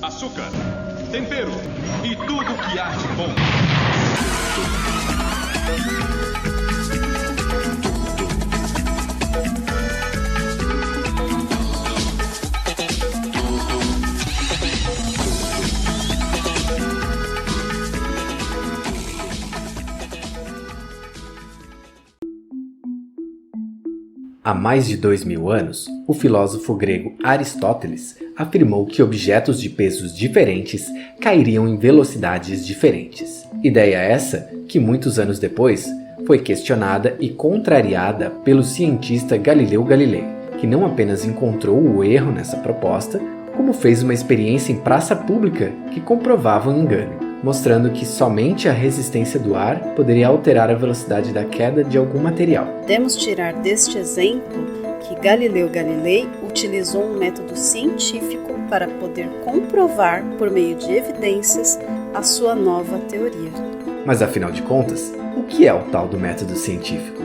açúcar, tempero e tudo que há de bom. Há mais de 2000 anos, o filósofo grego Aristóteles afirmou que objetos de pesos diferentes cairiam em velocidades diferentes. Ideia essa que, muitos anos depois, foi questionada e contrariada pelo cientista Galileu Galilei, que não apenas encontrou o erro nessa proposta, como fez uma experiência em praça pública que comprovava o engano, mostrando que somente a resistência do ar poderia alterar a velocidade da queda de algum material. Podemos tirar deste exemplo que Galileu Galilei utilizou um método científico para poder comprovar, por meio de evidências, a sua nova teoria. Mas afinal de contas, o que é o tal do método científico?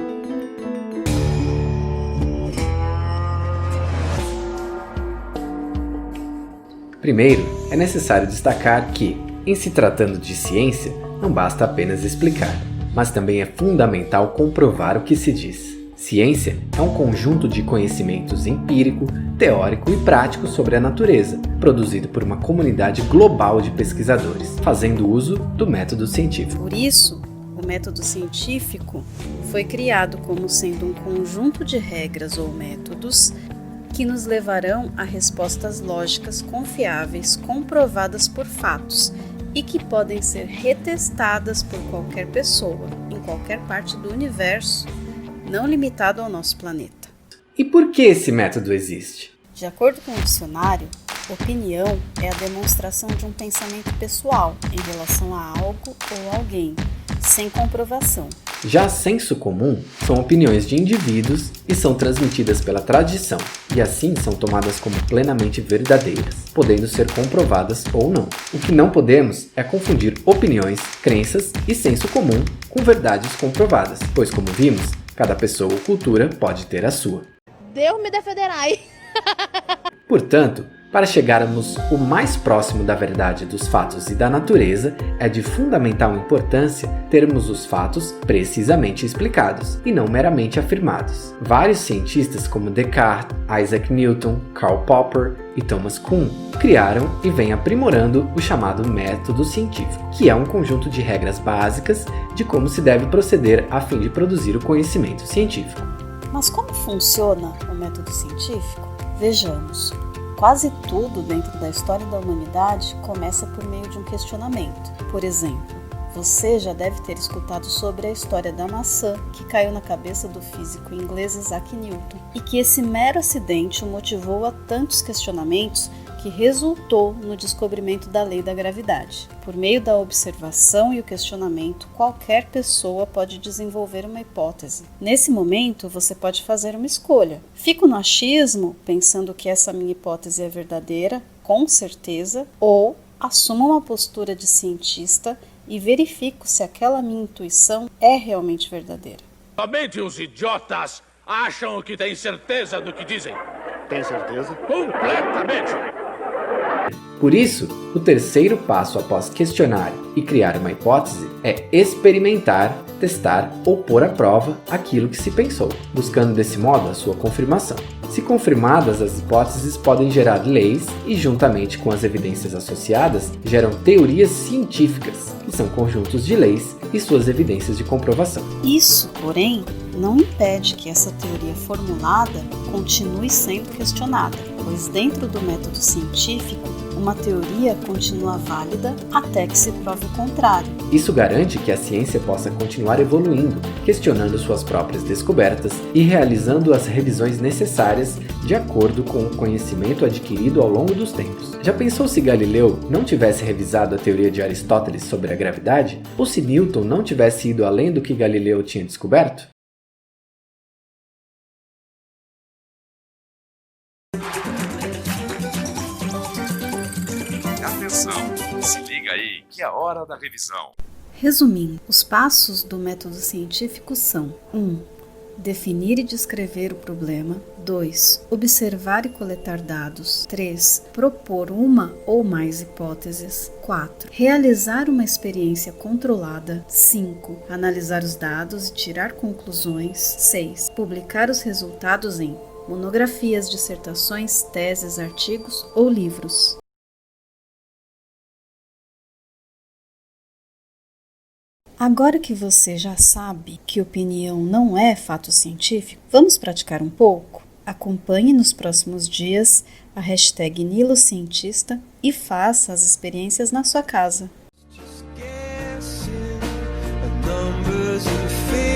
Primeiro, é necessário destacar que, em se tratando de ciência, não basta apenas explicar, mas também é fundamental comprovar o que se diz. Ciência é um conjunto de conhecimentos empírico, teórico e prático sobre a natureza, produzido por uma comunidade global de pesquisadores, fazendo uso do método científico. Por isso, o método científico foi criado como sendo um conjunto de regras ou métodos que nos levarão a respostas lógicas confiáveis, comprovadas por fatos, e que podem ser retestadas por qualquer pessoa, em qualquer parte do universo, não limitado ao nosso planeta. E por que esse método existe? De acordo com o dicionário, opinião é a demonstração de um pensamento pessoal em relação a algo ou alguém, sem comprovação. Já senso comum são opiniões de indivíduos e são transmitidas pela tradição, e assim são tomadas como plenamente verdadeiras, podendo ser comprovadas ou não. O que não podemos é confundir opiniões, crenças e senso comum com verdades comprovadas, pois, como vimos, cada pessoa ou cultura pode ter a sua. Deus me defenderá. Portanto, para chegarmos o mais próximo da verdade dos fatos e da natureza, é de fundamental importância termos os fatos precisamente explicados e não meramente afirmados. Vários cientistas como Descartes, Isaac Newton, Karl Popper e Thomas Kuhn criaram e vêm aprimorando o chamado método científico, que é um conjunto de regras básicas de como se deve proceder a fim de produzir o conhecimento científico. Mas como funciona o método científico? Vejamos. Quase tudo dentro da história da humanidade começa por meio de um questionamento. Por exemplo, você já deve ter escutado sobre a história da maçã que caiu na cabeça do físico inglês Isaac Newton e que esse mero acidente o motivou a tantos questionamentos que resultou no descobrimento da lei da gravidade. Por meio da observação e o questionamento, qualquer pessoa pode desenvolver uma hipótese. Nesse momento, você pode fazer uma escolha. Fico no achismo, pensando que essa minha hipótese é verdadeira, com certeza, ou assumo uma postura de cientista e verifico se aquela minha intuição é realmente verdadeira. Somente os idiotas acham que têm certeza do que dizem. Tem certeza? Completamente! Por isso, o terceiro passo após questionar e criar uma hipótese é experimentar, testar ou pôr à prova aquilo que se pensou, buscando desse modo a sua confirmação. Se confirmadas, as hipóteses podem gerar leis e, juntamente com as evidências associadas, geram teorias científicas, que são conjuntos de leis e suas evidências de comprovação. Isso, porém, não impede que essa teoria formulada continue sendo questionada, pois dentro do método científico, uma teoria continua válida até que se prove o contrário. Isso garante que a ciência possa continuar evoluindo, questionando suas próprias descobertas e realizando as revisões necessárias de acordo com o conhecimento adquirido ao longo dos tempos. Já pensou se Galileu não tivesse revisado a teoria de Aristóteles sobre a gravidade? Ou se Newton não tivesse ido além do que Galileu tinha descoberto? Atenção, se liga aí que é a hora da revisão. Resumindo, os passos do método científico são 1. Definir e descrever o problema. 2. Observar e coletar dados. 3. Propor uma ou mais hipóteses. 4. Realizar uma experiência controlada. 5. Analisar os dados e tirar conclusões. 6. Publicar os resultados em monografias, dissertações, teses, artigos ou livros. Agora que você já sabe que opinião não é fato científico, vamos praticar um pouco? Acompanhe nos próximos dias a hashtag NiloCientista e faça as experiências na sua casa. Numbers and